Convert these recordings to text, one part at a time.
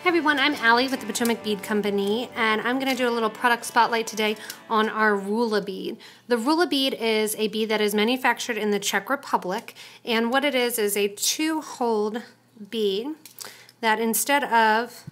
Hey everyone, I'm Allie with the Potomac Bead Company, and I'm going to do a little product spotlight today on our Rulla bead. The Rulla bead is a bead that is manufactured in the Czech Republic, and what it is a two-holed bead that instead of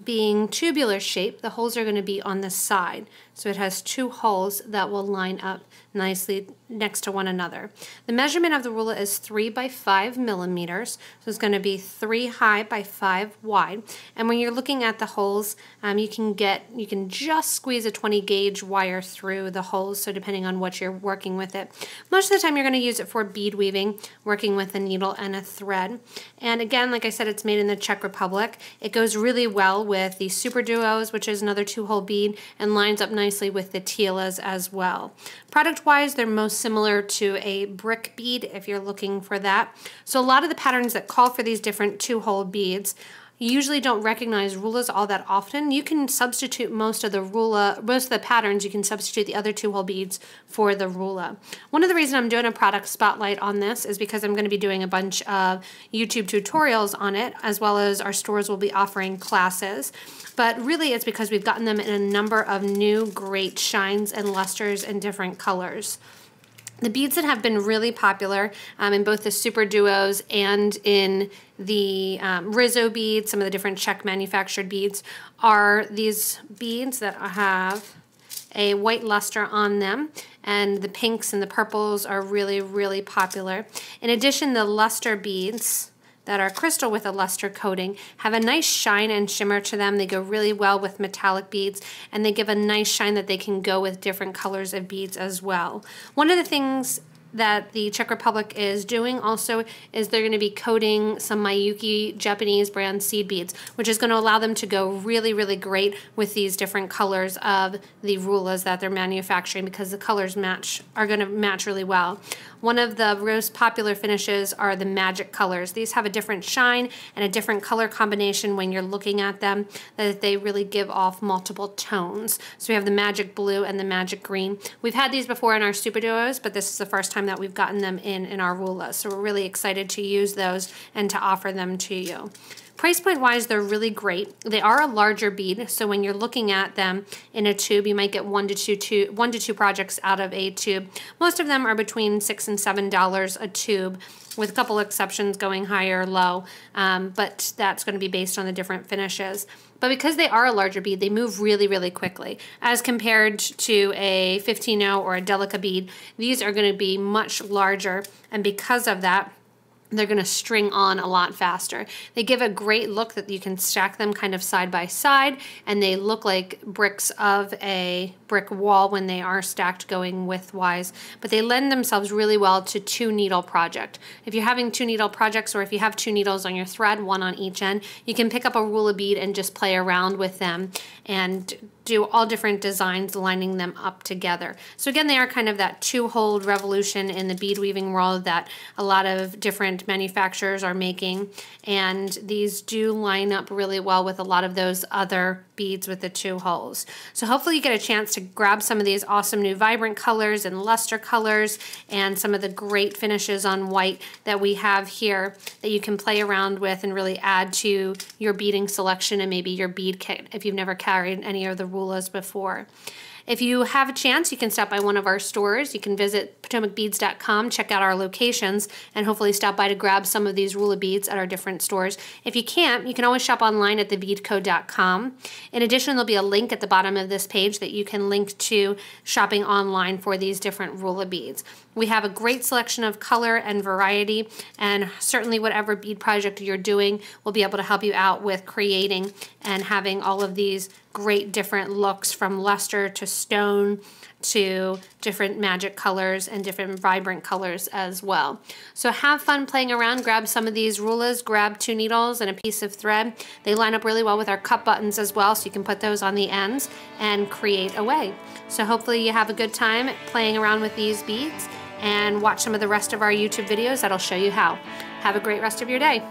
being tubular shaped, the holes are going to be on the side. So it has two holes that will line up nicely next to one another. The measurement of the Rulla is 3 by 5 millimeters. So it's going to be 3 high by 5 wide. And when you're looking at the holes, you can just squeeze a 20 gauge wire through the holes. So depending on what you're working with it, most of the time you're going to use it for bead weaving, working with a needle and a thread. And again, like I said, it's made in the Czech Republic. It goes really well with the Super Duos, which is another two-hole bead, and lines up nicely with the Tielas as well. Product-wise, they're most similar to a brick bead if you're looking for that. So a lot of the patterns that call for these different two-hole beads, you usually don't recognize Rullas all that often. You can substitute most of the patterns, you can substitute the other two-hole beads for the Rulla. One of the reasons I'm doing a product spotlight on this is because I'm going to be doing a bunch of YouTube tutorials on it, as well as our stores will be offering classes. But really it's because we've gotten them in a number of new great shines and lusters and different colors. The beads that have been really popular in both the Super Duos and in the Rizzo beads, some of the different Czech manufactured beads, are these beads that have a white luster on them, and the pinks and the purples are really, really popular. In addition, the luster beads that are crystal with a luster coating have a nice shine and shimmer to them. They go really well with metallic beads, and they give a nice shine that they can go with different colors of beads as well. One of the things that the Czech Republic is doing also is they're going to be coating some Miyuki Japanese brand seed beads, which is going to allow them to go really, really great with these different colors of the Rullas that they're manufacturing, because the colors are going to match really well. One of the most popular finishes are the magic colors. These have a different shine and a different color combination when you're looking at them, that they really give off multiple tones. So we have the magic blue and the magic green. We've had these before in our Super Duos, but this is the first time that we've gotten them in our Rulla. So we're really excited to use those and to offer them to you. Price point wise, they're really great. They are a larger bead, so when you're looking at them in a tube, you might get one to two projects out of a tube. Most of them are between $6 and $7 a tube, with a couple exceptions going higher or low, but that's going to be based on the different finishes. But because they are a larger bead, they move really, really quickly. As compared to a 15-0 or a Delica bead, these are going to be much larger, and because of that, they're going to string on a lot faster. They give a great look that you can stack them kind of side by side, and they look like bricks of a brick wall when they are stacked going widthwise, but they lend themselves really well to two needle project. If you're having two needle projects, or if you have two needles on your thread, one on each end, you can pick up a Rulla bead and just play around with them and do all different designs, lining them up together. So again, they are kind of that two-hold revolution in the bead weaving world that a lot of different manufacturers are making, and these do line up really well with a lot of those other beads with the two holes. So hopefully you get a chance to grab some of these awesome new vibrant colors and luster colors and some of the great finishes on white that we have here that you can play around with and really add to your beading selection and maybe your bead kit if you've never carried any of the Rullas before. If you have a chance, you can stop by one of our stores. You can visit PotomacBeads.com, check out our locations, and hopefully stop by to grab some of these Rulla beads at our different stores. If you can't, you can always shop online at thebeadco.com. In addition, there'll be a link at the bottom of this page that you can link to shopping online for these different Rulla beads. We have a great selection of color and variety, and certainly whatever bead project you're doing, we'll be able to help you out with creating and having all of these great different looks, from luster to stone to different magic colors and different vibrant colors as well. So have fun playing around. Grab some of these Rullas, grab two needles and a piece of thread. They line up really well with our cup buttons as well, so you can put those on the ends and create away. So hopefully you have a good time playing around with these beads, and watch some of the rest of our YouTube videos that'll show you how. Have a great rest of your day.